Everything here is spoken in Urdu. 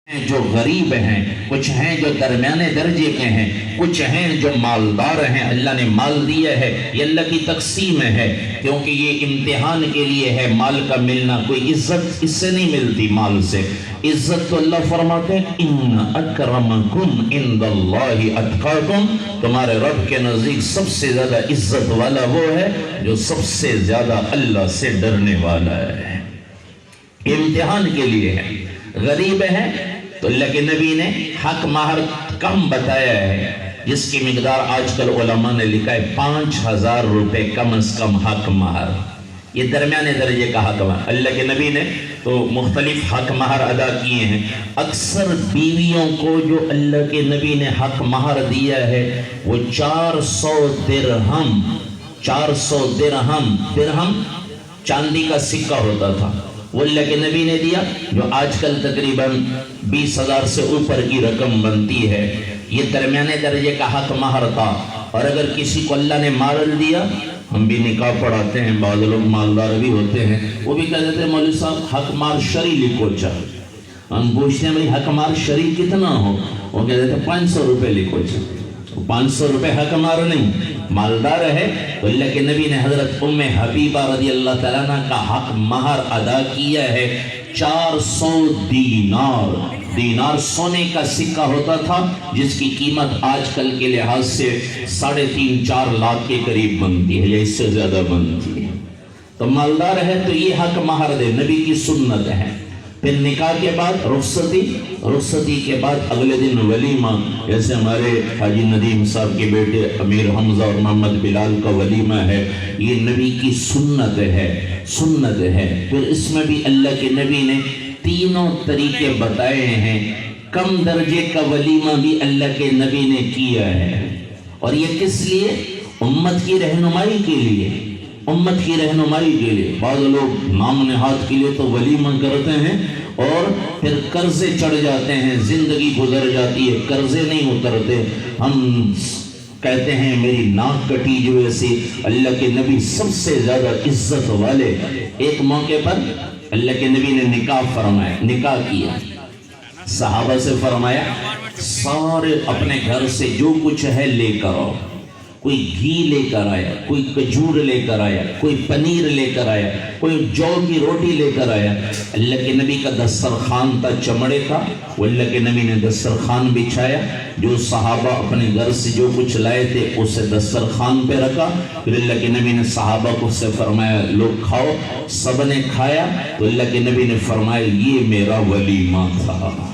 جو غریب ہیں، کچھ ہیں جو درمیانے درجے کے ہیں، کچھ ہیں جو مالدار ہیں۔ اللہ نے مال دیا ہے، یہ اللہ کی تقسیم ہے، کیونکہ یہ امتحان کے لیے ہے۔ مال کا ملنا، کوئی عزت اس سے نہیں ملتی، مال سے عزت تو اللہ فرماتے ہیں ان اکرمکم عند اللہ اتقاکم، تمہارے رب کے نزدیک سب سے زیادہ عزت والا وہ ہے جو سب سے زیادہ اللہ سے ڈرنے والا ہے۔ امتحان کے لیے ہے۔ غریب ہے تو اللہ کے نبی نے حق مہر کم بتایا ہے، جس کی مقدار آج کل علماء نے لکھا ہے 5,000 روپے کم از کم حق مہر۔ یہ درمیانے درجے کا حق مہر۔ اللہ کے نبی نے تو مختلف حق مہر ادا کیے ہیں۔ اکثر بیویوں کو جو اللہ کے نبی نے حق مہر دیا ہے وہ 400 درہم، 400 درہم چاندی کا سکہ ہوتا تھا، وہ اللہ کے نبی نے دیا، جو آج کل تقریباً 20,000 سے اوپر کی رقم بنتی ہے۔ یہ درمیانے درجے کا حق مہر تھا۔ اور اگر کسی کو اللہ نے مال دیا، ہم بھی نکاح پڑھاتے ہیں، بعض لوگ مالدار بھی ہوتے ہیں، وہ بھی کہہ دیتے ہیں مولوی صاحب حق مہر شرعی لکھو چاہے۔ ہم پوچھتے ہیں بھائی حق مہر شرعی کتنا ہو؟ وہ کہہ دیتے ہیں 500 روپے لکھو چاہے۔ 500 روپے حق مہر نہیں، مالدار ہے تو اللہ کے نبی نے حضرت ام حبیبہ رضی اللہ تعالیٰ عنہ کا حق مہر ادا کیا ہے 400 دینار سونے کا سکہ ہوتا تھا، جس کی قیمت آج کل کے لحاظ سے 3.5-4 لاکھ کے قریب بنتی ہے یا اس سے زیادہ بنتی ہے۔ تو مالدار ہے تو یہ حق مہر دے، نبی کی سنت ہے۔ پھر نکاح کے بعد رخصتی کے بعد اگلے دن ولیمہ، جیسے ہمارے حاجی ندیم صاحب کے بیٹے امیر حمزہ اور محمد بلال کا ولیمہ ہے، یہ نبی کی سنت ہے۔ پھر اس میں بھی اللہ کے نبی نے تینوں طریقے بتائے ہیں۔ کم درجے کا ولیمہ بھی اللہ کے نبی نے کیا ہے، اور یہ کس لیے؟ امت کی رہنمائی کے لیے، امت کی رہنمائی کے لیے۔ بعض لوگ نام نہاد کے لیے تو ولیمہ کرتے ہیں اور پھر قرضے چڑھ جاتے ہیں، زندگی گزر جاتی ہے، قرضے نہیں اترتے۔ ہم کہتے ہیں میری ناک کٹی جو ایسی۔ اللہ کے نبی سب سے زیادہ عزت والے۔ ایک موقع پر اللہ کے نبی نے نکاح کیا، صحابہ سے فرمایا سارے اپنے گھر سے جو کچھ ہے لے کر آؤ۔ کوئی گھی لے کر آیا، کوئی کھجور لے کر آیا، کوئی پنیر لے کر آیا، کوئی جو کی روٹی لے کر آیا۔ اللہ کے نبی کا دسترخوان تھا، چمڑے کا، وہ اللہ کے نبی نے دسترخوان بچھایا، جو صحابہ اپنے گھر سے جو کچھ لائے تھے اسے دسترخوان پہ رکھا۔ پھر اللہ کے نبی نے صحابہ کو سے فرمایا لوگ کھاؤ۔ سب نے کھایا تو اللہ کے نبی نے فرمایا یہ میرا ولیمہ تھا۔